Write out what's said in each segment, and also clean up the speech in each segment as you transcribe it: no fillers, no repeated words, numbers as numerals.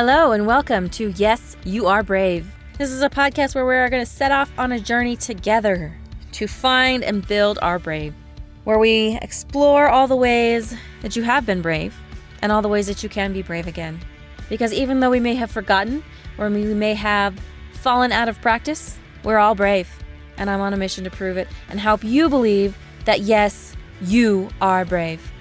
Hello and welcome to Yes, You Are Brave. This is a podcast where we're going to set off on a journey together to find and build our brave, where we explore all the ways that you have been brave and all the ways that you can be brave again. Because even though we may have forgotten or we may have fallen out of practice, we're all brave. And I'm on a mission to prove it and help you believe that yes, you are brave.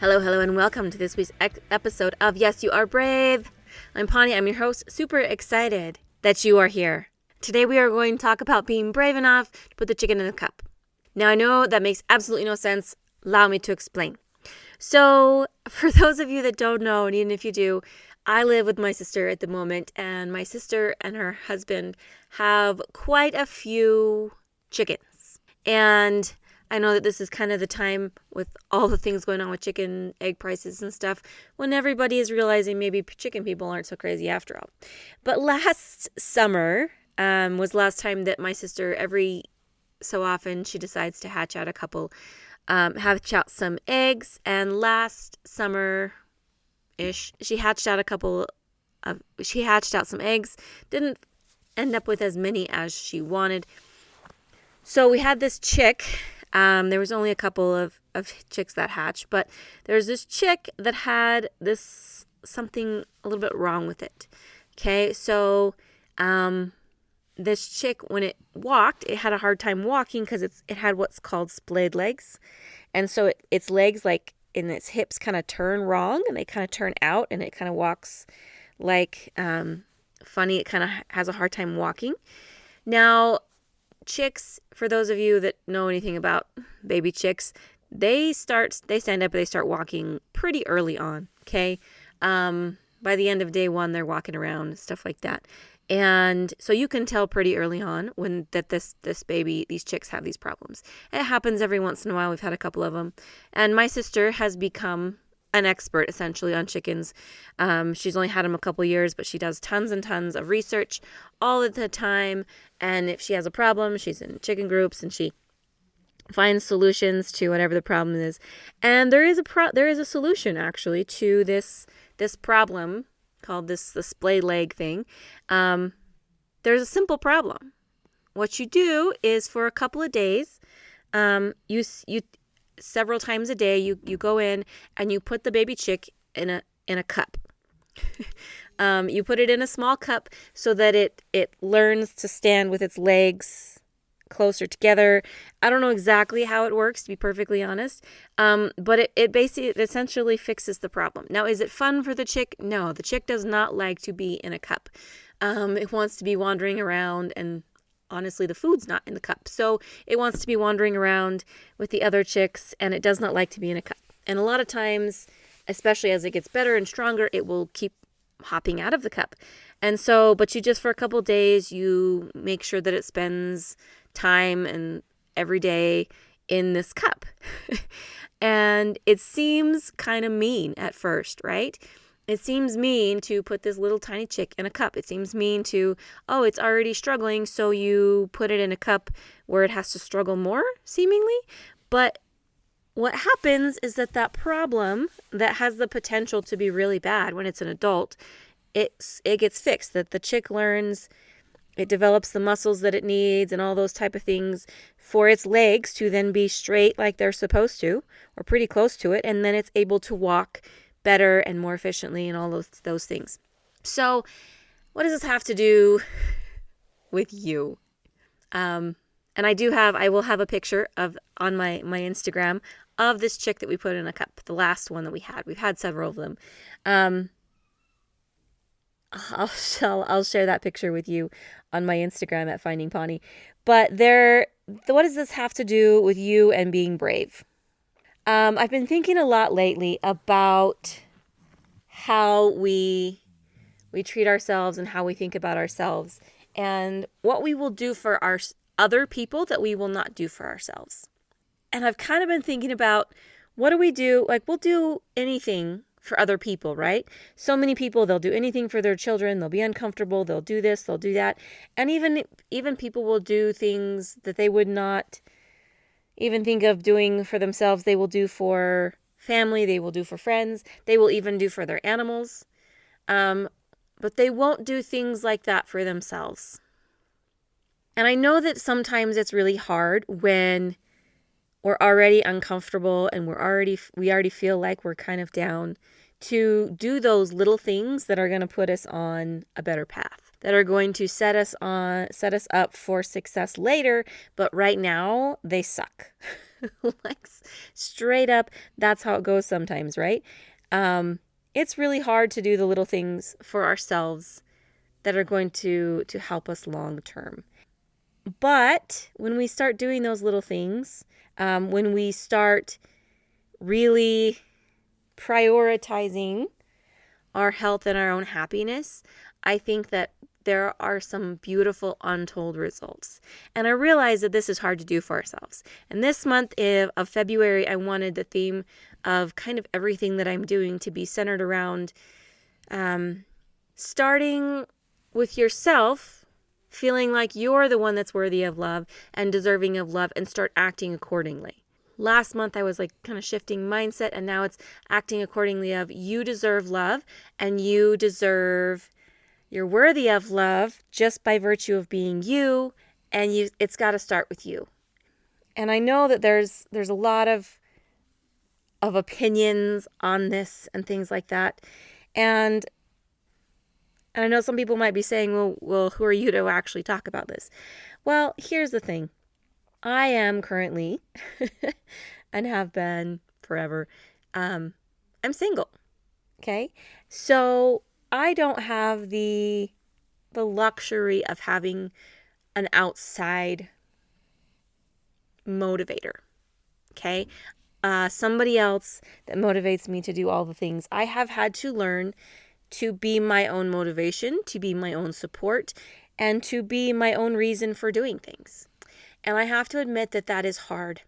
Hello, and welcome to this week's episode of Yes, You Are Brave. I'm Pawnee, I'm your host, super excited that you are here. Today we are going to talk about being brave enough to put the chicken in the cup. Now I know that makes absolutely no sense. Allow me to explain. So for those of you that don't know, and even if you do, I live with my sister at the moment, and my sister and her husband have quite a few chickens. And I know that this is kind of the time with all the things going on with chicken, egg prices and stuff, when everybody is realizing maybe chicken people aren't so crazy after all. But last summer was the last time that my sister, every so often, she decides to hatch out hatch out some eggs. And last summer-ish, she hatched out some eggs, didn't end up with as many as she wanted. So we had this chick. There was only a couple of chicks that hatched, but there's this chick that had something a little bit wrong with it. Okay, so this chick, when it walked, it had a hard time walking because it had what's called splayed legs. And so its legs, like in its hips, kind of turn wrong, and they kind of turn out, and it kind of walks like funny. It kind of has a hard time walking. Now, chicks, for those of you that know anything about baby chicks, they stand up and they start walking pretty early on, okay? By the end of day one, they're walking around, stuff like that. And so you can tell pretty early on that these chicks have these problems. It happens every once in a while. We've had a couple of them. And my sister has become an expert essentially on chickens. She's only had them a couple years, but she does tons and tons of research all of the time. And if she has a problem, she's in chicken groups and she finds solutions to whatever the problem is. And there is a solution actually to this problem called the splay leg thing. There's a simple problem. What you do is for a couple of days, you several times a day, you go in and you put the baby chick in a cup. You put it in a small cup so that it learns to stand with its legs closer together. I don't know exactly how it works, to be perfectly honest. But it essentially fixes the problem. Now, is it fun for the chick? No, the chick does not like to be in a cup. It wants to be wandering around, and honestly, the food's not in the cup. So it wants to be wandering around with the other chicks, and it does not like to be in a cup. And a lot of times, especially as it gets better and stronger, it will keep hopping out of the cup. And so, but you just for a couple days, you make sure that it spends time and every day in this cup. And it seems kind of mean at first, right? It seems mean to put this little tiny chick in a cup. It seems mean to, it's already struggling, so you put it in a cup where it has to struggle more, seemingly. But what happens is that problem that has the potential to be really bad when it's an adult, it gets fixed. That the chick learns, it develops the muscles that it needs and all those type of things for its legs to then be straight like they're supposed to, or pretty close to it, and then it's able to walk better and more efficiently and all those things. So what does this have to do with you? And I will have a picture on my Instagram of this chick that we put in a cup, the last one that we had. We've had several of them. I'll share that picture with you on my Instagram at Finding Pawnee. But what does this have to do with you and being brave? I've been thinking a lot lately about how we treat ourselves and how we think about ourselves and what we will do for our other people that we will not do for ourselves. And I've kind of been thinking about, what do we do? Like, we'll do anything for other people, right? So many people, they'll do anything for their children. They'll be uncomfortable. They'll do this, they'll do that. And even people will do things that they would not even think of doing for themselves. They will do for family, they will do for friends, they will even do for their animals. But they won't do things like that for themselves. And I know that sometimes it's really hard when we're already uncomfortable and we already feel like we're kind of down, to do those little things that are going to put us on a better path, that are going to set us up for success later, but right now they suck. Like straight up, that's how it goes sometimes, right? It's really hard to do the little things for ourselves that are going to help us long term. But when we start doing those little things, when we start really prioritizing our health and our own happiness, I think that there are some beautiful untold results. And I realize that this is hard to do for ourselves. And this month of February, I wanted the theme of kind of everything that I'm doing to be centered around starting with yourself, feeling like you're the one that's worthy of love and deserving of love, and start acting accordingly. Last month I was like kind of shifting mindset, and now it's acting accordingly of you deserve love and you're worthy of love just by virtue of being you, and it's got to start with you. And I know that there's a lot of opinions on this and things like that. And I know some people might be saying, well, who are you to actually talk about this? Well, here's the thing. I am currently, and have been forever, I'm single. Okay? So I don't have the luxury of having an outside motivator. Okay? Somebody else that motivates me to do all the things. I have had to learn to be my own motivation, to be my own support, and to be my own reason for doing things. And I have to admit that is hard.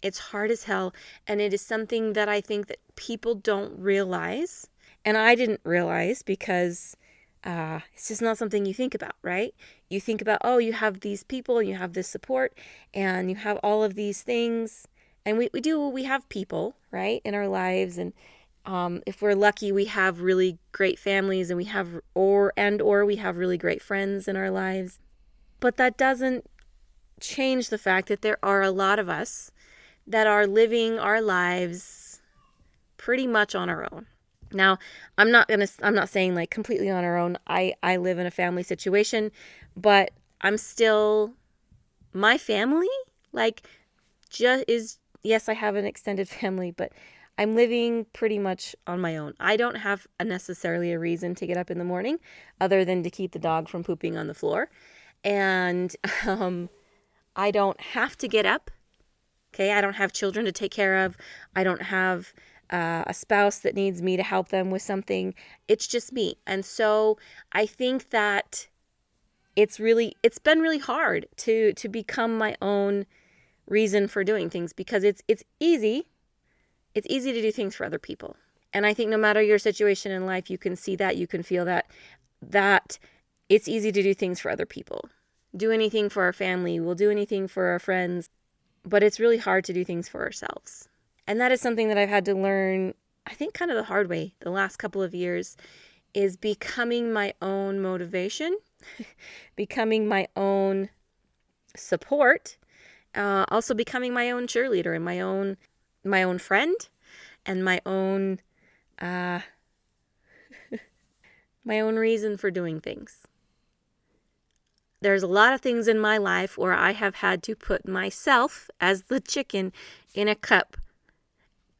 It's hard as hell, and it is something that I think that people don't realize. And I didn't realize because it's just not something you think about, right? You think about, oh, you have these people, and you have this support, and you have all of these things. And we have people, right, in our lives, and if we're lucky, we have really great families, and we have or we have really great friends in our lives. But that doesn't change the fact that there are a lot of us that are living our lives pretty much on our own. Now, I'm not saying like completely on our own. I live in a family situation, but I'm still, my family yes, I have an extended family, but I'm living pretty much on my own. I don't have necessarily a reason to get up in the morning other than to keep the dog from pooping on the floor. And I don't have to get up. Okay, I don't have children to take care of. I don't have a spouse that needs me to help them with something. It's just me. And so I think that it's been really hard to become my own reason for doing things, because it's easy. It's easy to do things for other people. And I think no matter your situation in life, you can see that, you can feel that it's easy to do things for other people. Do anything for our family, we'll do anything for our friends, but it's really hard to do things for ourselves. And that is something that I've had to learn, I think kind of the hard way the last couple of years, is becoming my own motivation, becoming my own support, also becoming my own cheerleader and my own friend, and my own my own reason for doing things. There's a lot of things in my life where I have had to put myself as the chicken in a cup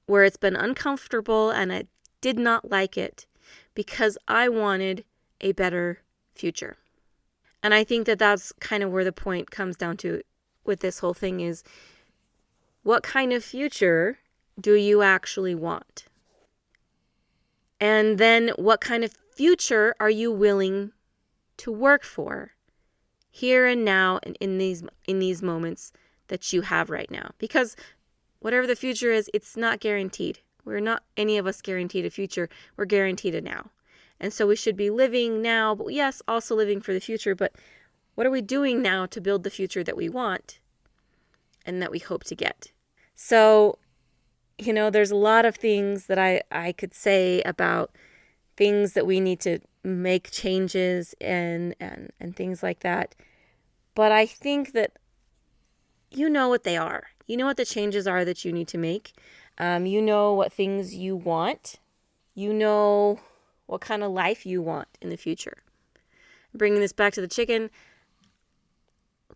where it's been uncomfortable and I did not like it because I wanted a better future. And I think that that's kind of where the point comes down to with this whole thing is, what kind of future do you actually want? And then what kind of future are you willing to work for here and now and in these moments that you have right now? Because whatever the future is, it's not guaranteed. We're not any of us guaranteed a future. We're guaranteed a now. And so we should be living now, but yes, also living for the future. But what are we doing now to build the future that we want and that we hope to get? So there's a lot of things that I could say about things that we need to make changes and things like that. But I think that you know what they are. You know what the changes are that you need to make. You know what things you want. You know what kind of life you want in the future. Bringing this back to the chicken,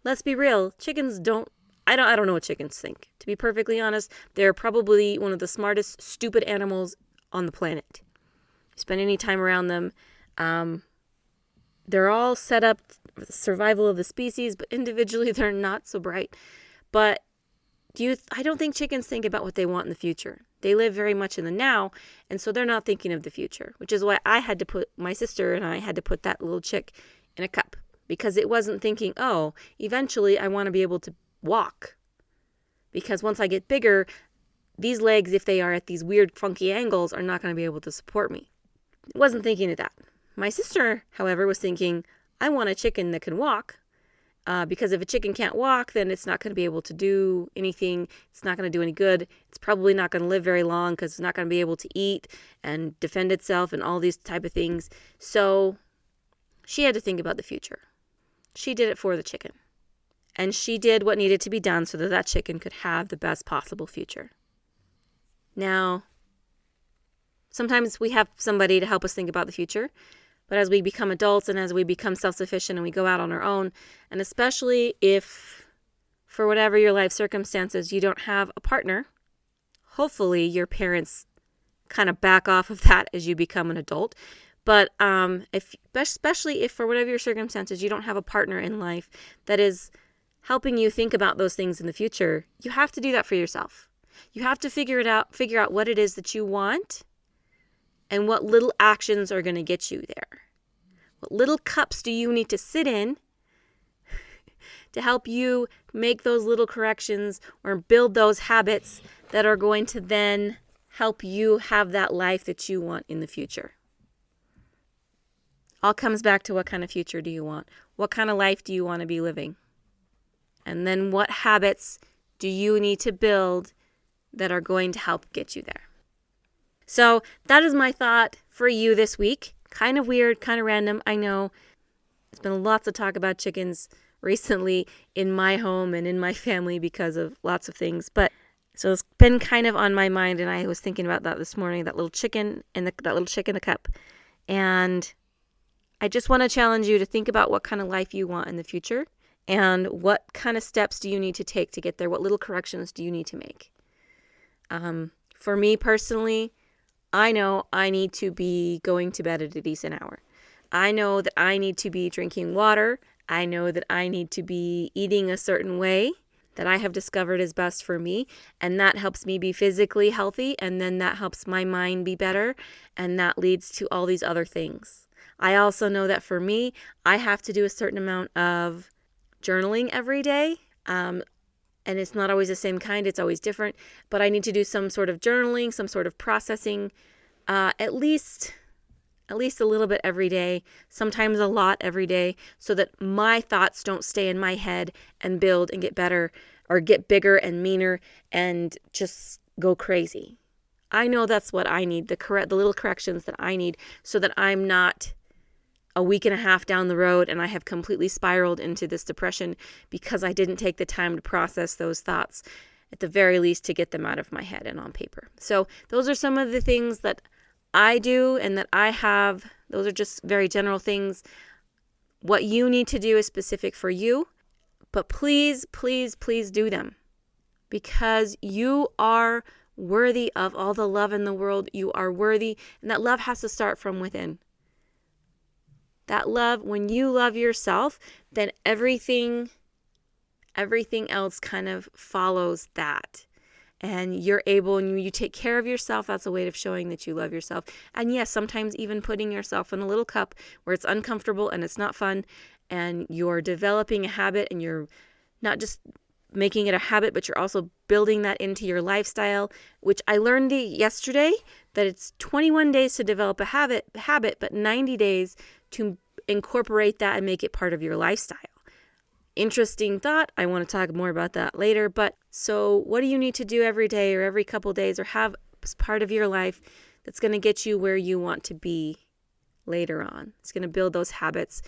let's be real. I don't know what chickens think. To be perfectly honest, they're probably one of the smartest, stupid animals on the planet. Spend any time around them. They're all set up for the survival of the species, but individually they're not so bright. But I don't think chickens think about what they want in the future. They live very much in the now, and so they're not thinking of the future, which is why my sister and I had to put that little chick in a cup, because it wasn't thinking, oh, eventually I want to be able to walk. Because once I get bigger, these legs, if they are at these weird, funky angles, are not going to be able to support me. It wasn't thinking of that. My sister, however, was thinking, I want a chicken that can walk. Because if a chicken can't walk, then it's not going to be able to do anything. It's not going to do any good. It's probably not going to live very long because it's not going to be able to eat and defend itself and all these type of things. So she had to think about the future. She did it for the chicken. And she did what needed to be done so that that chicken could have the best possible future. Now, sometimes we have somebody to help us think about the future. But as we become adults and as we become self-sufficient and we go out on our own, and especially if, for whatever your life circumstances, you don't have a partner, hopefully your parents kind of back off of that as you become an adult. But especially if for whatever your circumstances, you don't have a partner in life that is helping you think about those things in the future, you have to do that for yourself. You have to figure out what it is that you want and what little actions are going to get you there. What little cups do you need to sit in to help you make those little corrections or build those habits that are going to then help you have that life that you want in the future? All comes back to what kind of future do you want? What kind of life do you want to be living? And then what habits do you need to build that are going to help get you there? So that is my thought for you this week. Kind of weird, kind of random. I know there's been lots of talk about chickens recently in my home and in my family because of lots of things. But so it's been kind of on my mind, and I was thinking about that this morning, that little chicken and that little chick in a cup. And I just want to challenge you to think about what kind of life you want in the future and what kind of steps do you need to take to get there? What little corrections do you need to make? For me personally, I know I need to be going to bed at a decent hour. I know that I need to be drinking water. I know that I need to be eating a certain way that I have discovered is best for me. And that helps me be physically healthy. And then that helps my mind be better. And that leads to all these other things. I also know that for me, I have to do a certain amount of journaling every day. And it's not always the same kind. It's always different. But I need to do some sort of journaling, some sort of processing, at least a little bit every day, sometimes a lot every day, so that my thoughts don't stay in my head and build and get better or get bigger and meaner and just go crazy. I know that's what I need, the little corrections that I need so that I'm not a week and a half down the road and I have completely spiraled into this depression because I didn't take the time to process those thoughts, at the very least to get them out of my head and on paper. So those are some of the things that I do and that I have. Those are just very general things. What you need to do is specific for you, but please, please, please do them because you are worthy of all the love in the world. You are worthy, and that love has to start from within. That love, when you love yourself, then everything else kind of follows that. And you're able, and you take care of yourself, that's a way of showing that you love yourself. And yes, sometimes even putting yourself in a little cup where it's uncomfortable and it's not fun, and you're developing a habit, and you're not just making it a habit, but you're also building that into your lifestyle, which I learned yesterday that it's 21 days to develop a habit, but 90 days to incorporate that and make it part of your lifestyle. interesting thought. I want to talk more about that later. But so what do you need to do every day or every couple days or have as part of your life that's going to get you where you want to be later on? It's going to build those habits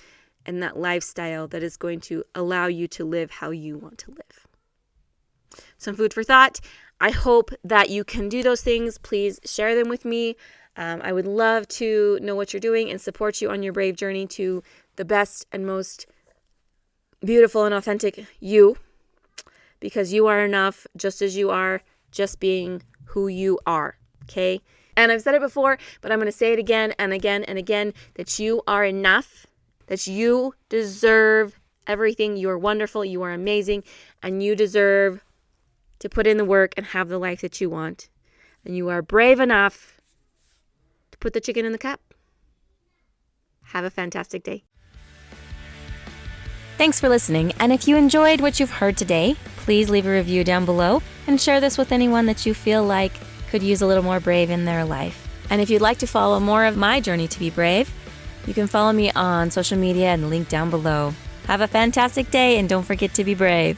and that lifestyle that is going to allow you to live how you want to live. Some food for thought. I hope that you can do those things. Please share them with me. I would love to know what you're doing and support you on your brave journey to the best and most beautiful and authentic you, because you are enough just as you are, just being who you are, okay? And I've said it before, but I'm going to say it again and again and again, that you are enough, that you deserve everything. You are wonderful, you are amazing, and you deserve to put in the work and have the life that you want. And you are brave enough to put the chicken in the cup. Have a fantastic day. Thanks for listening, and if you enjoyed what you've heard today, please leave a review down below and share this with anyone that you feel like could use a little more brave in their life. And if you'd like to follow more of my journey to be brave, you can follow me on social media and link down below. Have a fantastic day, and don't forget to be brave.